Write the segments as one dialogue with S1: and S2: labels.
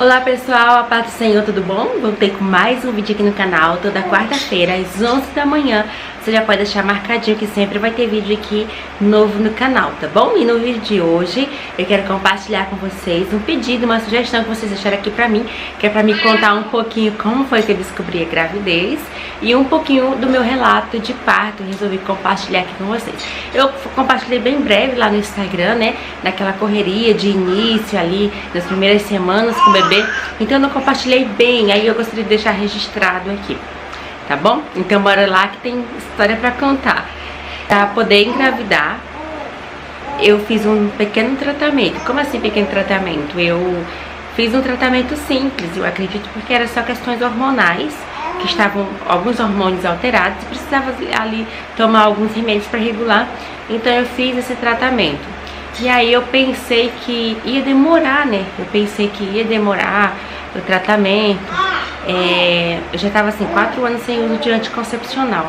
S1: Olá pessoal, a paz do Senhor, tudo bom? Voltei com mais um vídeo aqui no canal, toda quarta-feira às 11 da manhã. Você já pode deixar marcadinho que sempre vai ter vídeo aqui novo no canal, tá bom? E no vídeo de hoje eu quero compartilhar com vocês um pedido, uma sugestão que vocês deixaram aqui pra mim, que é pra me contar um pouquinho como foi que eu descobri a gravidez e um pouquinho do meu relato de parto. Resolvi compartilhar aqui com vocês. Eu compartilhei bem breve lá no Instagram, né? Naquela correria de início ali, nas primeiras semanas com o bebê. Então eu não compartilhei bem, aí eu gostaria de deixar registrado aqui, tá bom? Então bora lá que tem história pra contar. Pra poder engravidar, eu fiz um pequeno tratamento. Como assim pequeno tratamento? Eu fiz um tratamento simples, eu acredito, porque era só questões hormonais, que estavam alguns hormônios alterados, precisava ali tomar alguns remédios para regular. Então eu fiz esse tratamento. E aí eu pensei que ia demorar, né? Eu pensei que ia demorar o tratamento. Eu já estava assim, 4 anos sem uso de anticoncepcional.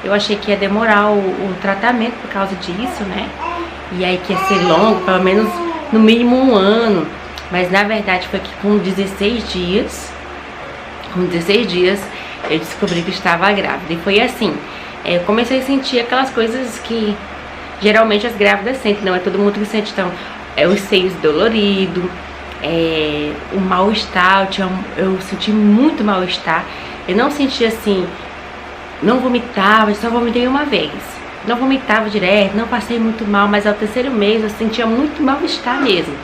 S1: Eu achei que ia demorar o tratamento por causa disso, né? E aí que ia ser longo, pelo menos no mínimo 1 ano. Mas na verdade foi que com 16 dias eu descobri que estava grávida. E foi assim, eu comecei a sentir aquelas coisas que geralmente as grávidas sentem, não é todo mundo que sente. Então, os seios doloridos, o mal-estar, eu senti muito mal-estar. Eu não sentia assim, não vomitava, só vomitei uma vez. Não vomitava direto, não passei muito mal, mas ao 3º mês eu sentia muito mal-estar mesmo.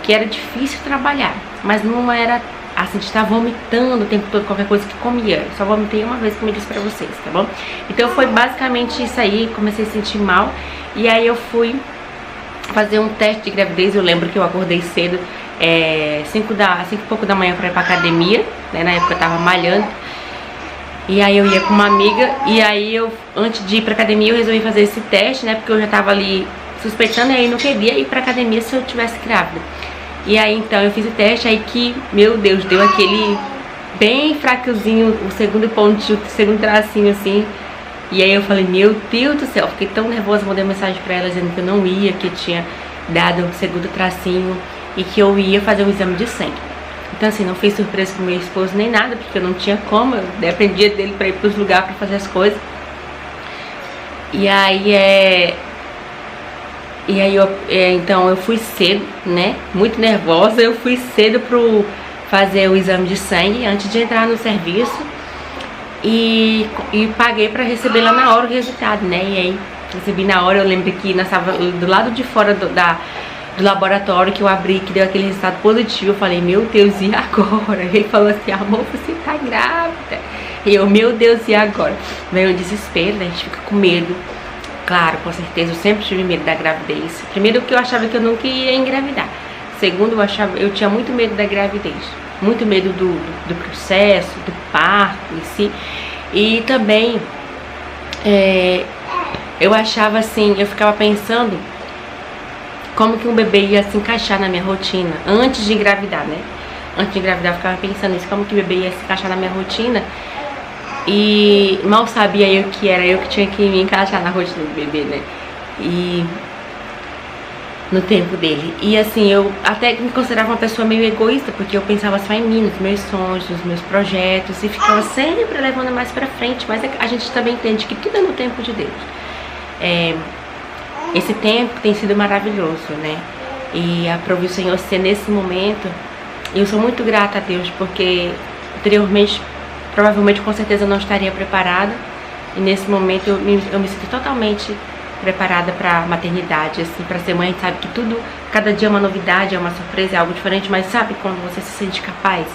S1: Que era difícil trabalhar, mas não era assim de estar vomitando o tempo todo, qualquer coisa que comia. Eu só vomitei uma vez, como eu disse pra vocês, tá bom? Então foi basicamente isso aí, comecei a sentir mal. E aí eu fui fazer um teste de gravidez. Eu lembro que eu acordei cedo, 5 e pouco da manhã pra ir pra academia, né? Na época eu tava malhando. E aí eu ia com uma amiga, e aí eu, antes de ir pra academia, eu resolvi fazer esse teste, né? Porque eu já tava ali suspeitando, e aí não queria ir pra academia se eu tivesse grávida. E aí então eu fiz o teste, aí que, meu Deus, deu aquele bem fraquinho, o segundo pontinho, o segundo tracinho assim. E aí eu falei, meu Deus do céu, fiquei tão nervosa, mandei mensagem pra ela dizendo que eu não ia, que eu tinha dado o segundo tracinho e que eu ia fazer um exame de sangue. Então assim, não fiz surpresa pro meu esposo nem nada, porque eu não tinha como, eu dependia dele pra ir pros lugares pra fazer as coisas. E aí então eu fui cedo, né, muito nervosa, eu fui cedo pro fazer o exame de sangue antes de entrar no serviço e paguei pra receber lá na hora o resultado, né, e aí recebi na hora. Eu lembro que nós estava do lado de fora do laboratório, que eu abri, que deu aquele resultado positivo. Eu falei, meu Deus, e agora? Ele falou assim, amor, você tá grávida. E eu, meu Deus, e agora? Veio um desespero, né, a gente fica com medo. Claro, com certeza, eu sempre tive medo da gravidez. Primeiro, que eu achava que eu nunca ia engravidar. Segundo, eu tinha muito medo da gravidez. Muito medo do processo, do parto em si. E também, eu achava assim, eu ficava pensando como que um bebê ia se encaixar na minha rotina antes de engravidar, né? Antes de engravidar, eu ficava pensando nisso, como que o bebê ia se encaixar na minha rotina. E mal sabia eu que era eu que tinha que me encaixar na rotina do bebê, né? E no tempo dele. E assim, eu até me considerava uma pessoa meio egoísta, porque eu pensava só em mim, nos meus sonhos, nos meus projetos, e ficava sempre levando mais pra frente. Mas a gente também entende que tudo é no tempo de Deus. Esse tempo tem sido maravilhoso, né? E aprove o Senhor ser nesse momento. E eu sou muito grata a Deus, porque anteriormente, provavelmente, com certeza, eu não estaria preparada. E nesse momento eu me sinto totalmente preparada para maternidade, assim, para ser mãe. Sabe que tudo, cada dia é uma novidade, é uma surpresa, é algo diferente. Mas sabe quando você se sente capaz?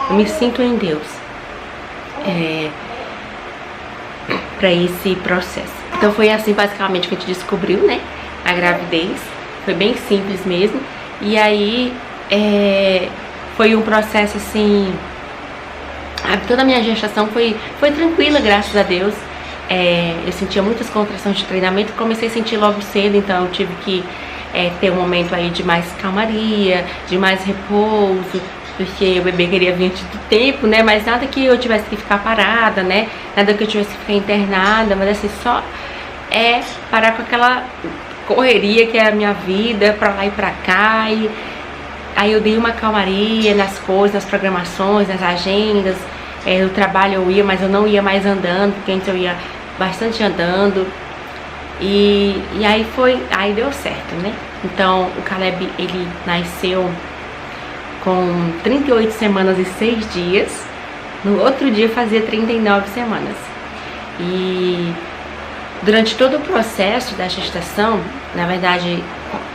S1: Eu me sinto em Deus para esse processo. Então foi assim basicamente que a gente descobriu, né, a gravidez. Foi bem simples mesmo. E aí foi um processo assim, toda a minha gestação foi tranquila, graças a Deus. Eu sentia muitas contrações de treinamento, comecei a sentir logo cedo, então eu tive que ter um momento aí de mais calmaria, de mais repouso, porque o bebê queria vir antes do tempo, né? Mas nada que eu tivesse que ficar parada, né? Nada que eu tivesse que ficar internada, mas assim, só parar com aquela correria que é a minha vida, pra lá e pra cá, aí eu dei uma calmaria nas coisas, nas programações, nas agendas. No trabalho eu ia, mas eu não ia mais andando, porque antes eu ia bastante andando. E aí deu certo, né? Então o Caleb, ele nasceu com 38 semanas e 6 dias. No outro dia fazia 39 semanas. E durante todo o processo da gestação, na verdade,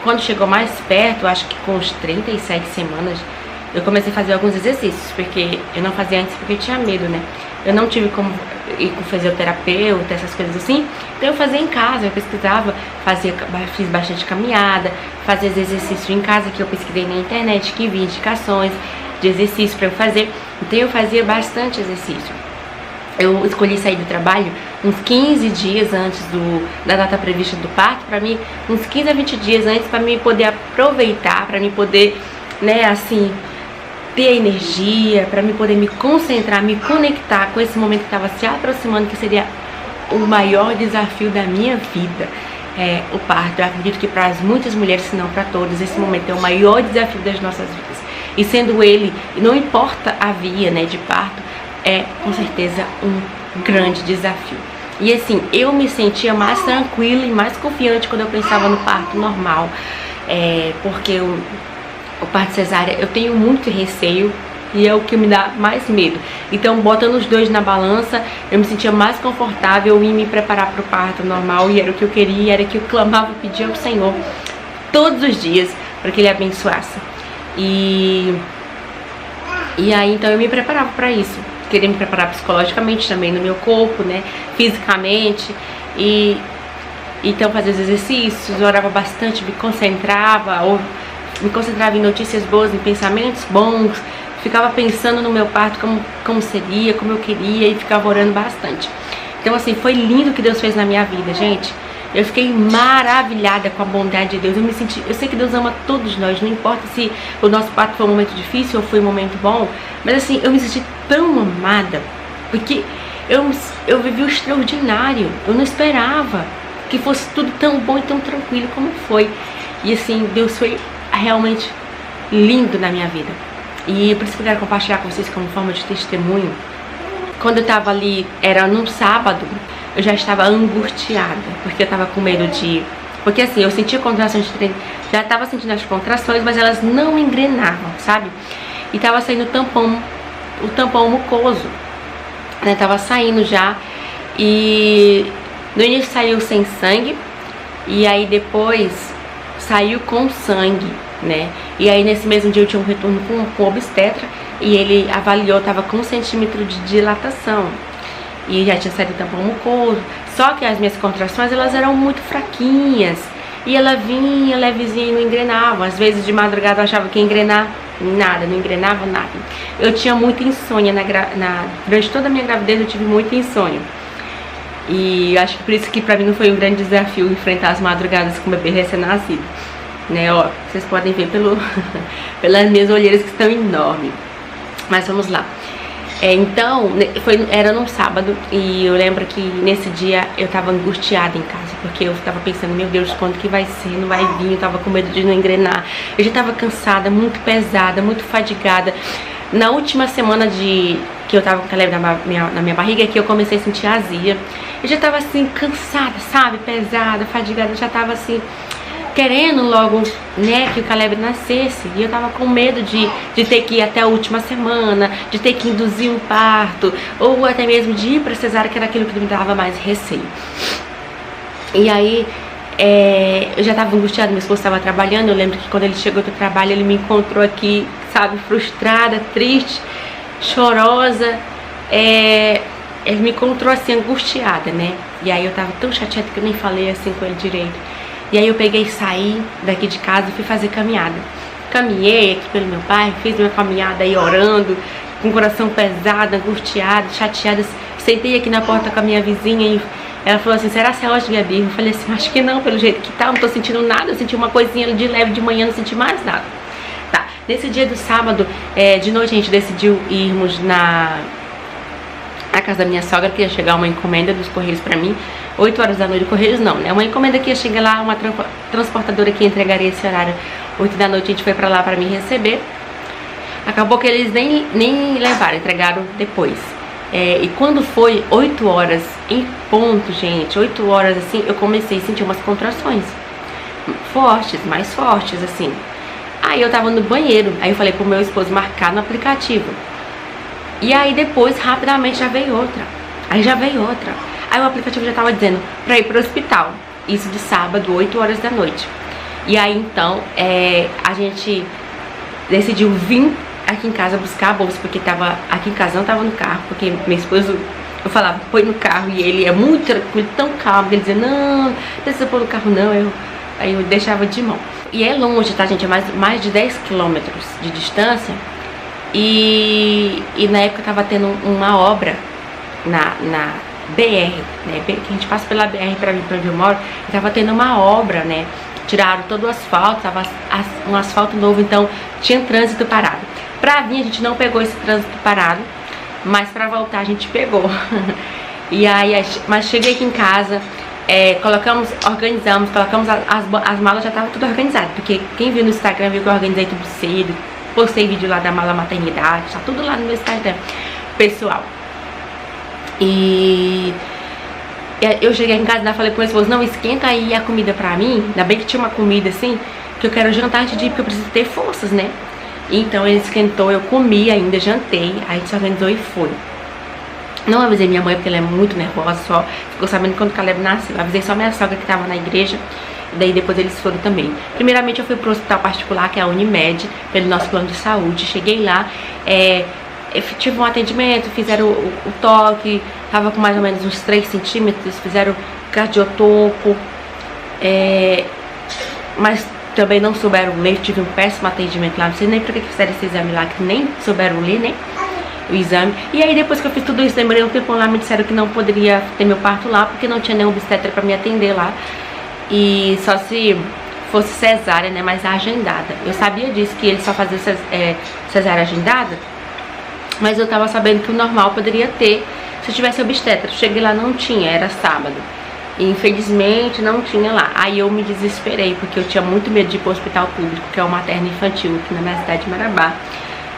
S1: quando chegou mais perto, acho que com os 37 semanas, eu comecei a fazer alguns exercícios, porque eu não fazia antes porque eu tinha medo, né? Eu não tive como ir com fisioterapeuta, essas coisas assim. Então eu fazia em casa, eu pesquisava, fiz bastante caminhada, fazia exercícios em casa que eu pesquisei na internet, que vi indicações de exercício para eu fazer. Então eu fazia bastante exercício. Eu escolhi sair do trabalho uns 15 dias antes da data prevista do parto, para mim, uns 15 a 20 dias antes, para mim poder aproveitar, para mim poder, né, assim, ter energia, para mim poder me concentrar, me conectar com esse momento que estava se aproximando, que seria o maior desafio da minha vida, o parto. Eu acredito que para muitas mulheres, se não para todas, esse momento é o maior desafio das nossas vidas. E sendo ele, não importa a via, né, de parto, é com certeza um grande desafio. E assim, eu me sentia mais tranquila e mais confiante quando eu pensava no parto normal, porque o parto cesárea eu tenho muito receio e é o que me dá mais medo. Então, botando os dois na balança, eu me sentia mais confortável em me preparar para o parto normal, e era o que eu queria, era o que eu clamava e pedia ao Senhor todos os dias para que Ele abençoasse. E aí então eu me preparava para isso. Queria me preparar psicologicamente também, no meu corpo, né, fisicamente, e então fazia os exercícios, orava bastante, me concentrava em notícias boas, em pensamentos bons, ficava pensando no meu parto, como seria, como eu queria, e ficava orando bastante. Então assim, foi lindo o que Deus fez na minha vida, gente. Eu fiquei maravilhada com a bondade de Deus. Eu sei que Deus ama todos nós, não importa se o nosso parto foi um momento difícil ou foi um momento bom, mas assim, eu me senti tão amada, porque eu vivi o extraordinário. Eu não esperava que fosse tudo tão bom e tão tranquilo como foi. E assim, Deus foi realmente lindo na minha vida. E por isso que eu quero compartilhar com vocês como forma de testemunho. Quando eu tava ali, era num sábado, eu já estava angustiada, porque eu tava com medo de... Porque assim, eu sentia contrações de treino, já tava sentindo as contrações, mas elas não engrenavam, sabe? E tava saindo o tampão mucoso, né? Tava saindo já, e no início saiu sem sangue, e aí depois saiu com sangue, né? E aí nesse mesmo dia eu tinha um retorno com o obstetra, e ele avaliou, tava com 1 centímetro de dilatação. E já tinha saído tampão mucoso. Só que as minhas contrações, elas eram muito fraquinhas. E ela vinha levezinha e não engrenava. Às vezes de madrugada eu achava que ia engrenar. Nada, não engrenava nada. Eu tinha muita insônia. Durante toda a minha gravidez eu tive muita insônia. E acho que por isso que pra mim não foi um grande desafio enfrentar as madrugadas com o bebê recém-nascido, né? Ó, vocês podem ver pelas minhas olheiras que estão enormes. Mas vamos lá. Então, era num sábado, e eu lembro que nesse dia eu tava angustiada em casa, porque eu tava pensando, meu Deus, quando que vai ser, não vai vir, eu tava com medo de não engrenar. Eu já tava cansada, muito pesada, muito fadigada. Na última semana que eu tava com o Caleb na minha barriga, que eu comecei a sentir azia. Eu já tava assim, cansada, sabe, pesada, fadigada, eu já tava assim... querendo logo, né, que o Caleb nascesse. E eu tava com medo de ter que ir até a última semana, de ter que induzir um parto, ou até mesmo de ir pra cesárea, que era aquilo que me dava mais receio. E aí, eu já tava angustiada, meu esposo tava trabalhando. Eu lembro que quando ele chegou do trabalho, ele me encontrou aqui, sabe, frustrada, triste, chorosa. Ele me encontrou assim, angustiada, né. E aí eu tava tão chateada que eu nem falei assim com ele direito. E aí eu peguei e saí daqui de casa e fui fazer caminhada. Caminhei aqui pelo meu pai, fiz minha caminhada aí orando, com o coração pesado, angustiada, chateada. Sentei aqui na porta com a minha vizinha e ela falou assim, será que é hoje, Gabi? Eu falei assim, acho que não, pelo jeito que tá, não tô sentindo nada. Eu senti uma coisinha de leve de manhã, não senti mais nada. Tá, nesse dia do sábado, de noite a gente decidiu irmos na casa da minha sogra, que ia chegar uma encomenda dos Correios pra mim. 8 horas da noite, Correios não, né? Uma encomenda que ia chegar lá, uma transportadora que entregaria esse horário 8 da noite a gente foi pra lá pra me receber. Acabou que eles nem levaram, entregaram depois. E quando foi 8 horas em ponto, gente, 8 horas assim, eu comecei a sentir umas contrações fortes, mais fortes, assim. Aí eu tava no banheiro, aí eu falei pro meu esposo marcar no aplicativo. E aí depois, rapidamente, já veio outra. Aí já veio outra. Aí o aplicativo já tava dizendo pra ir pro hospital. Isso de sábado, 8 horas da noite. E aí então, a gente decidiu vir aqui em casa buscar a bolsa, porque tava aqui em casa, não tava no carro, porque meu esposo, eu falava, põe no carro, e ele é muito tranquilo, tão calmo, ele dizia, não precisa pôr no carro não, aí eu deixava de mão. E é longe, tá, gente, é mais de 10 quilômetros de distância, e na época tava tendo uma obra na BR, né, que a gente passa pela BR pra vir pra onde eu moro, e tava tendo uma obra, né, tiraram todo o asfalto, tava um asfalto novo, então tinha trânsito parado. Pra vir a gente não pegou esse trânsito parado, mas pra voltar a gente pegou. E aí, mas cheguei aqui em casa, organizamos, colocamos as malas, já tava tudo organizado, porque quem viu no Instagram viu que eu organizei tudo cedo, postei vídeo lá da mala maternidade, tá tudo lá no meu Instagram pessoal. E eu cheguei em casa e falei pro meu esposo, não, esquenta aí a comida pra mim, ainda bem que tinha uma comida assim, que eu quero jantar antes de ir, porque eu preciso ter forças, né? Então ele esquentou, eu comi ainda, jantei, aí a gente se organizou e foi. Não avisei minha mãe porque ela é muito nervosa, só ficou sabendo quando o Caleb nasceu. Avisei só minha sogra que tava na igreja, e daí depois eles foram também. Primeiramente eu fui pro hospital particular, que é a Unimed, pelo nosso plano de saúde. Cheguei lá, eu tive um atendimento, fizeram o toque, tava com mais ou menos uns 3 centímetros, fizeram cardiotopo, mas também não souberam ler, tive um péssimo atendimento lá, não sei nem pra que fizeram esse exame lá, que nem souberam ler, né, o exame. E aí depois que eu fiz tudo isso, demorei um tempo lá, me disseram que não poderia ter meu parto lá, porque não tinha nenhum obstetra pra me atender lá, e só se fosse cesárea, né, mas agendada. Eu sabia disso, que eles só faziam cesárea agendada, mas eu tava sabendo que o normal poderia ter se eu tivesse obstetra. Cheguei lá, não tinha, era sábado. E infelizmente não tinha lá. Aí eu me desesperei, porque eu tinha muito medo de ir pro hospital público, que é o materno infantil aqui na minha cidade de Marabá.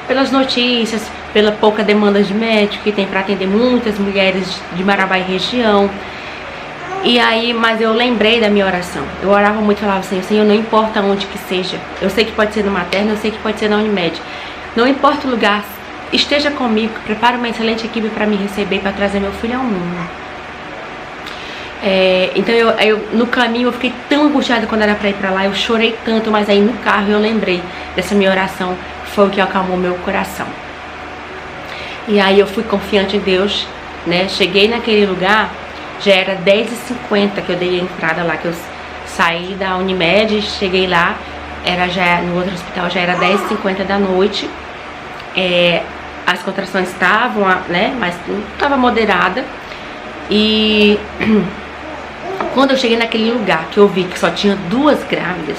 S1: Pelas notícias, pela pouca demanda de médico que tem para atender muitas mulheres de Marabá e região. E aí, mas eu lembrei da minha oração. Eu orava muito, falava assim, Senhor, não importa onde que seja. Eu sei que pode ser no materno, eu sei que pode ser na Unimed. Não importa o lugar, esteja comigo, prepara uma excelente equipe para me receber, para trazer meu filho ao mundo. Então no caminho eu fiquei tão angustiada quando era pra ir pra lá, eu chorei tanto, mas aí no carro eu lembrei dessa minha oração, foi o que acalmou meu coração. E aí eu fui confiante em Deus, né, cheguei naquele lugar, já era 10h50 que eu dei a entrada lá, que eu saí da Unimed, cheguei lá, no outro hospital já era 10h50 da noite, as contrações estavam, né, mas estava moderada, e quando eu cheguei naquele lugar que eu vi que só tinha 2 grávidas,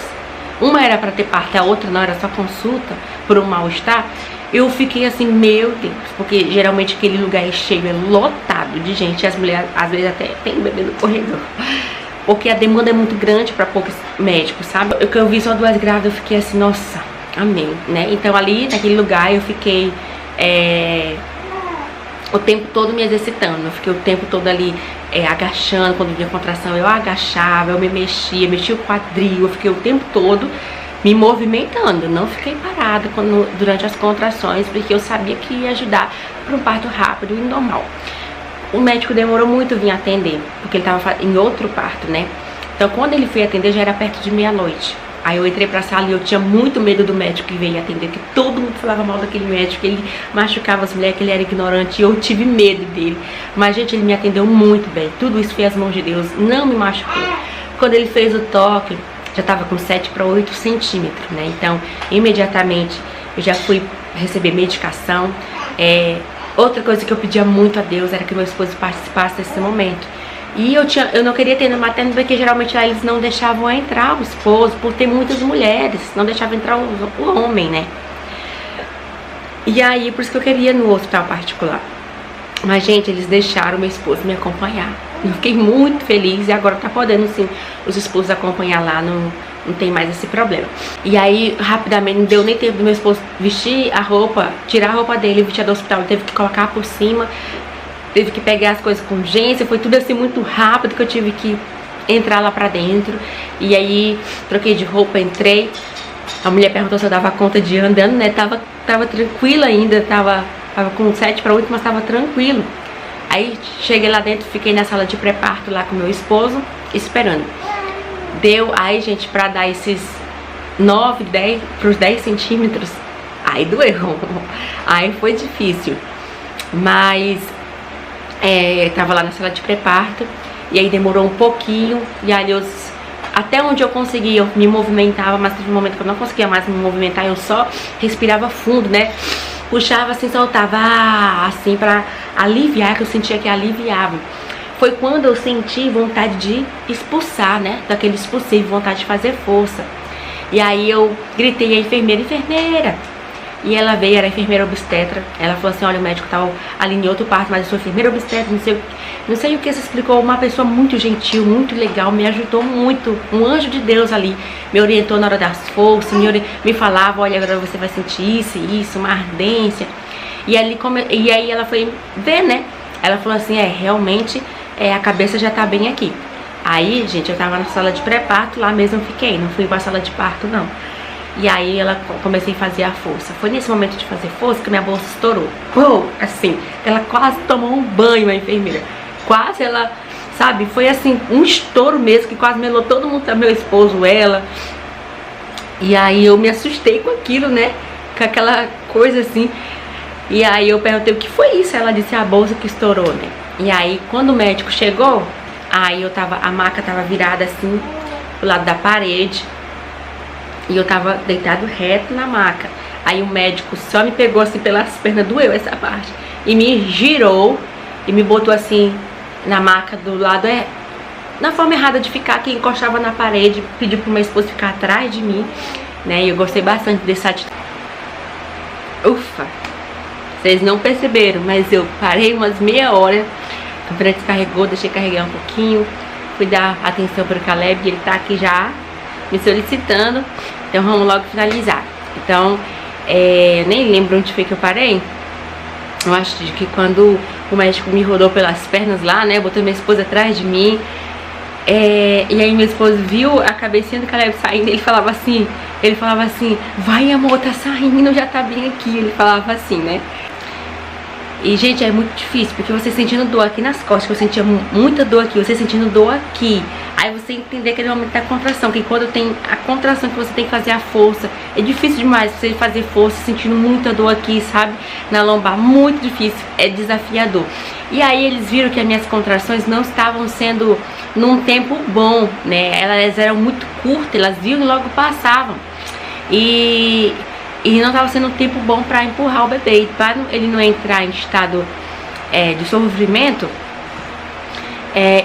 S1: uma era para ter parto, a outra não, era só consulta por um mal-estar, eu fiquei assim, meu Deus, porque geralmente aquele lugar é cheio, é lotado de gente, e as mulheres às vezes até tem bebê no corredor, porque a demanda é muito grande para poucos médicos, sabe? Eu vi só 2 grávidas, eu fiquei assim, nossa, amém, né? Então ali naquele lugar eu fiquei o tempo todo me exercitando, eu fiquei o tempo todo ali agachando, quando vinha contração eu agachava, eu me mexia o quadril, eu fiquei o tempo todo me movimentando, não fiquei parada durante as contrações, porque eu sabia que ia ajudar para um parto rápido e normal. O médico demorou muito a vir atender, porque ele estava em outro parto, né? Então quando ele foi atender já era perto de meia-noite. Aí eu entrei pra sala e eu tinha muito medo do médico que veio atender, porque todo mundo falava mal daquele médico, que ele machucava as mulheres, que ele era ignorante, e eu tive medo dele. Mas, gente, ele me atendeu muito bem, tudo isso foi as mãos de Deus, não me machucou. Quando ele fez o toque, já tava com 7 para 8 centímetros, né? Então, imediatamente, eu já fui receber medicação. Outra coisa que eu pedia muito a Deus era que meu esposo participasse desse momento. E eu não queria ter no materno, porque geralmente lá eles não deixavam entrar o esposo, por ter muitas mulheres, não deixavam entrar o homem, né? E aí, por isso que eu queria ir no hospital particular. Mas, gente, eles deixaram meu esposo me acompanhar. Eu fiquei muito feliz, e agora tá podendo, sim, os esposos acompanhar lá não tem mais esse problema. E aí, rapidamente, não deu nem tempo do meu esposo vestir a roupa, tirar a roupa dele, vestir do hospital, ele teve que colocar por cima, teve que pegar as coisas com urgência, foi tudo assim muito rápido que eu tive que entrar lá pra dentro. E aí, troquei de roupa, entrei, a mulher perguntou se eu dava conta de ir andando, né, tava tranquila ainda, tava com 7 para 8, mas tava tranquilo. Aí, cheguei lá dentro, fiquei na sala de pré-parto lá com meu esposo, esperando. Deu, aí gente, pra dar esses 9, 10, pros 10 centímetros, aí doeu, aí foi difícil, mas tava lá na sala de pré-parto, e aí demorou um pouquinho, e aí até onde eu conseguia, eu me movimentava, mas teve um momento que eu não conseguia mais me movimentar, eu só respirava fundo, né, puxava assim, soltava, assim, pra aliviar, que eu sentia que aliviava. Foi quando eu senti vontade de expulsar, né, daquele expulsivo, vontade de fazer força. E aí eu gritei a enfermeira, enfermeira. E ela veio, era enfermeira obstetra. Ela falou assim, olha, o médico tá ali em outro parto, mas eu sou enfermeira obstetra, não sei o que. Você explicou, uma pessoa muito gentil, muito legal, me ajudou muito. Um anjo de Deus ali, me orientou na hora das forças, me falava, olha, agora você vai sentir isso, uma ardência. E aí ela foi ver, né, ela falou assim, realmente... a cabeça já tá bem aqui. Aí, gente, eu tava na sala de pré-parto, lá mesmo eu fiquei, não fui pra sala de parto, não. E aí, comecei a fazer a força. Foi nesse momento de fazer força que minha bolsa estourou. Pô, assim, ela quase tomou um banho, a enfermeira. Quase ela, sabe, foi assim, um estouro mesmo, que quase melou todo mundo, meu esposo, ela. E aí, eu me assustei com aquilo, né, com aquela coisa assim. E aí, eu perguntei o que foi isso. Ela disse, a bolsa que estourou, né. E aí, quando o médico chegou, aí a maca tava virada assim, pro lado da parede. E eu tava deitado reto na maca. Aí o médico só me pegou assim pelas pernas, doeu essa parte. E me girou e me botou assim na maca do lado, na forma errada de ficar, que encostava na parede. Pediu pro meu esposo ficar atrás de mim, né? E eu gostei bastante dessa atitude. Ufa! Vocês não perceberam, mas eu parei umas meia hora. O Fred descarregou, deixei carregar um pouquinho. Fui dar atenção para o Caleb, ele tá aqui já me solicitando. Então vamos logo finalizar. Então, nem lembro onde foi que eu parei. Eu acho que quando o médico me rodou pelas pernas lá, né, botou minha esposa atrás de mim. E aí meu esposo viu a cabecinha do Caleb saindo. Ele falava assim, vai amor, tá saindo, já tá bem aqui. Ele falava assim, né. E, gente, é muito difícil, porque você sentindo dor aqui nas costas, que eu sentia muita dor aqui, você sentindo dor aqui. Aí você entender aquele momento da contração, que quando tem a contração que você tem que fazer a força, é difícil demais você fazer força, sentindo muita dor aqui, sabe? Na lombar, muito difícil, é desafiador. E aí eles viram que as minhas contrações não estavam sendo num tempo bom, né? Elas eram muito curtas, elas viam e logo passavam. E não estava sendo um tempo bom para empurrar o bebê. E para ele não entrar em estado de sofrimento,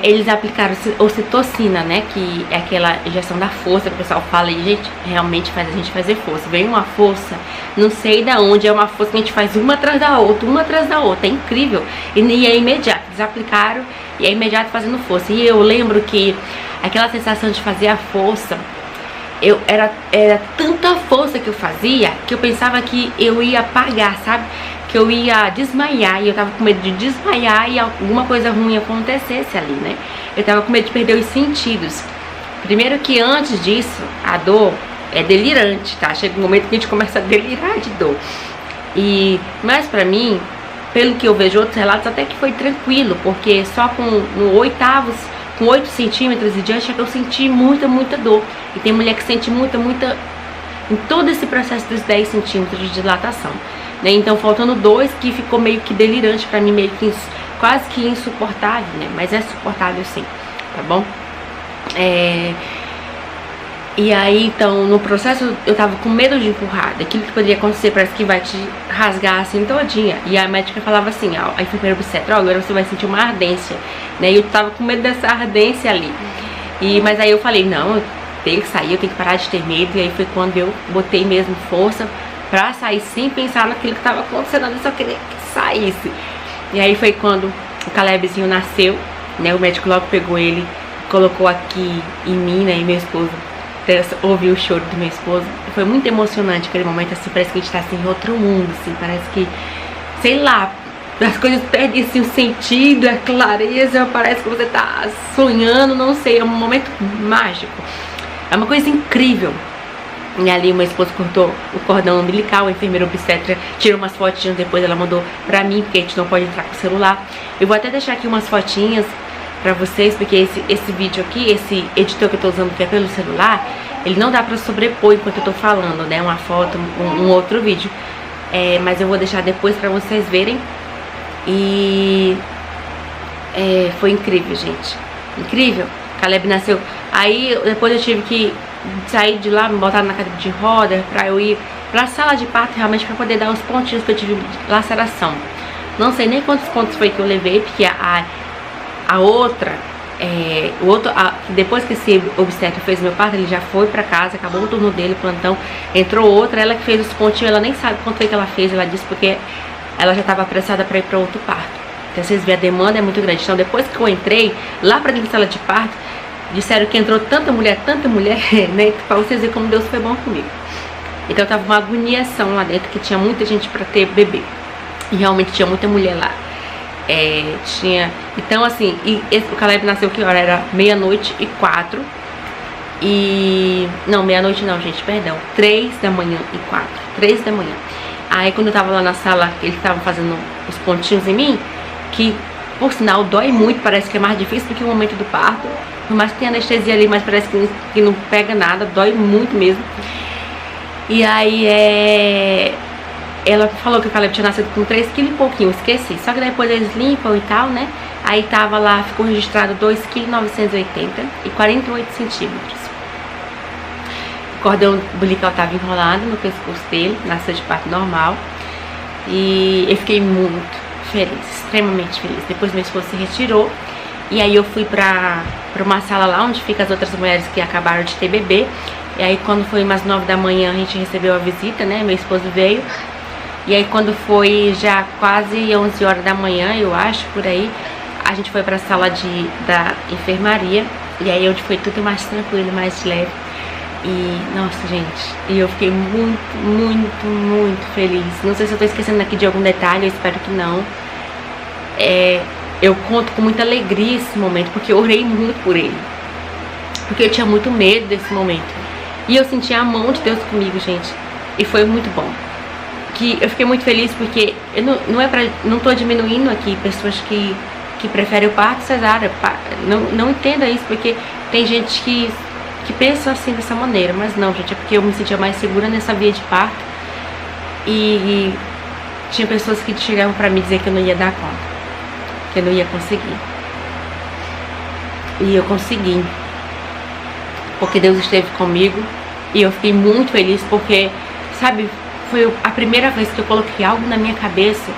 S1: eles aplicaram ocitocina, né? Que é aquela injeção da força que o pessoal fala. E, gente, realmente faz a gente fazer força. Vem uma força, não sei da onde, é uma força que a gente faz uma atrás da outra. É incrível. E é imediato. Eles aplicaram e é imediato fazendo força. E eu lembro que aquela sensação de fazer a força... Era tanta força que eu fazia que eu pensava que eu ia apagar, sabe? Que eu ia desmaiar, e eu tava com medo de desmaiar e alguma coisa ruim acontecesse ali, né? Eu tava com medo de perder os sentidos. Primeiro que antes disso, a dor é delirante, tá? Chega um momento que a gente começa a delirar de dor. Mas pra mim, pelo que eu vejo outros relatos, até que foi tranquilo, porque só com 8 centímetros e diante é que eu senti muita dor. E tem mulher que sente muita em todo esse processo dos 10 centímetros de dilatação, né? Então faltando 2, que ficou meio que delirante pra mim, meio que quase que insuportável, né? Mas é suportável sim, tá bom? E aí, então, no processo, eu tava com medo de empurrar, daquilo que poderia acontecer, parece que vai te rasgar assim todinha. E a médica falava assim, a enfermeira obstetra, agora você vai sentir uma ardência, né? E eu tava com medo dessa ardência ali. Mas aí eu falei, não, eu tenho que sair, eu tenho que parar de ter medo. E aí foi quando eu botei mesmo força pra sair, sem pensar naquilo que tava acontecendo, eu só queria que saísse. E aí foi quando o Calebzinho nasceu, né? O médico logo pegou ele, colocou aqui em mim, né? E meu esposo até ouvir o choro do meu esposo. Foi muito emocionante aquele momento, assim, parece que a gente tá assim, em outro mundo, assim, parece que, sei lá, as coisas perdem assim, o sentido, a clareza, parece que você tá sonhando, não sei, é um momento mágico, é uma coisa incrível. E ali meu esposo cortou o cordão umbilical, a enfermeira obstetra tirou umas fotinhas, depois ela mandou pra mim, porque a gente não pode entrar com o celular. Eu vou até deixar aqui umas fotinhas pra vocês, porque esse vídeo aqui, esse editor que eu tô usando, que é pelo celular, ele não dá pra sobrepor enquanto eu tô falando, né, uma foto, um outro vídeo. Mas eu vou deixar depois pra vocês verem. E foi incrível, gente, incrível. Caleb nasceu, aí depois eu tive que sair de lá, me botar na cadeira de roda pra eu ir pra sala de parto, realmente pra poder dar os pontinhos que eu tive de laceração. Não sei nem quantos pontos foi que eu levei, porque a outra, depois que esse obstetra fez meu parto, ele já foi pra casa, acabou o turno dele, plantão, entrou outra, ela que fez os pontinhos, ela nem sabe quanto foi que ela fez, ela disse porque ela já estava apressada para ir para outro parto. Então vocês veem, a demanda é muito grande. Então depois que eu entrei lá para dentro da sala de parto, disseram que entrou tanta mulher, né, para vocês verem como Deus foi bom comigo. Então tava uma agoniação lá dentro, que tinha muita gente para ter bebê. E realmente tinha muita mulher lá. Então assim, o Caleb nasceu que hora? Era 00:04. Não, 00:00 não, gente, perdão, 3h04, 3h. Aí quando eu tava lá na sala, eles estavam fazendo os pontinhos em mim, que por sinal dói muito, parece que é mais difícil do que o momento do parto. Por mais que tenha anestesia ali, mas parece que não pega nada, dói muito mesmo. E aí ela falou que o Caleb tinha nascido com 3 kg e pouquinho, esqueci. Só que depois eles limpam e tal, né? Aí tava lá, ficou registrado 2,980 kg e 48 centímetros. O cordão umbilical estava enrolado no pescoço dele, nasceu de parto normal. E eu fiquei muito feliz, extremamente feliz. Depois meu esposo se retirou. E aí eu fui pra uma sala lá onde ficam as outras mulheres que acabaram de ter bebê. E aí quando foi umas 9h a gente recebeu a visita, né? Meu esposo veio. E aí quando foi já quase 11h, eu acho, por aí, a gente foi pra sala da enfermaria. E aí onde foi tudo mais tranquilo, mais leve. E, nossa, gente, e eu fiquei muito, muito, muito feliz. Não sei se eu tô esquecendo aqui de algum detalhe, eu espero que não. Eu conto com muita alegria esse momento, porque eu orei muito por ele. Porque eu tinha muito medo desse momento. E eu senti a mão de Deus comigo, gente. E foi muito bom. Eu fiquei muito feliz porque eu não tô diminuindo aqui pessoas que preferem o parto cesárea. Não entenda isso, porque tem gente que pensa assim dessa maneira, mas não, gente, é porque eu me sentia mais segura nessa via de parto. E tinha pessoas que chegavam pra mim dizer que eu não ia dar conta, que eu não ia conseguir. E eu consegui, porque Deus esteve comigo. E eu fiquei muito feliz porque, sabe, foi a primeira vez que eu coloquei algo na minha cabeça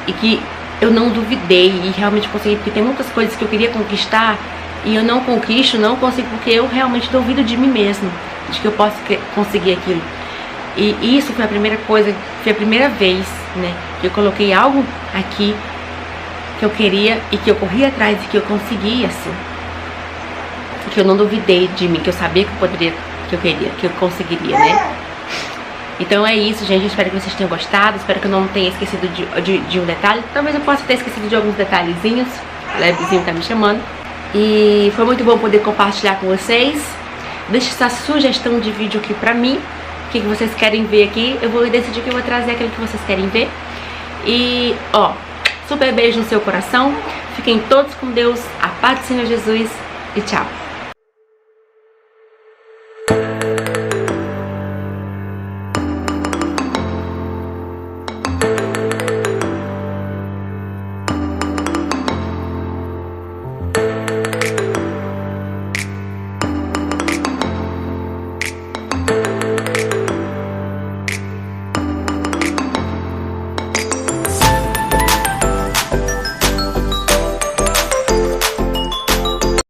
S1: e que eu não duvidei e realmente consegui, porque tem muitas coisas que eu queria conquistar e eu não conquisto, não consigo, porque eu realmente duvido de mim mesma, de que eu posso conseguir aquilo. E isso foi a primeira coisa, foi a primeira vez, né, que eu coloquei algo aqui que eu queria e que eu corri atrás e que eu consegui, assim. Que eu não duvidei de mim, que eu sabia que eu poderia, que eu queria, que eu conseguiria, né. Então é isso, gente, eu espero que vocês tenham gostado, espero que eu não tenha esquecido de um detalhe. Talvez eu possa ter esquecido de alguns detalhezinhos, o Lebzinho tá me chamando. E foi muito bom poder compartilhar com vocês. Deixe essa sugestão de vídeo aqui pra mim, o que vocês querem ver aqui. Eu vou decidir que eu vou trazer aquilo que vocês querem ver. E, ó, super beijo no seu coração. Fiquem todos com Deus, a paz do Senhor Jesus e tchau.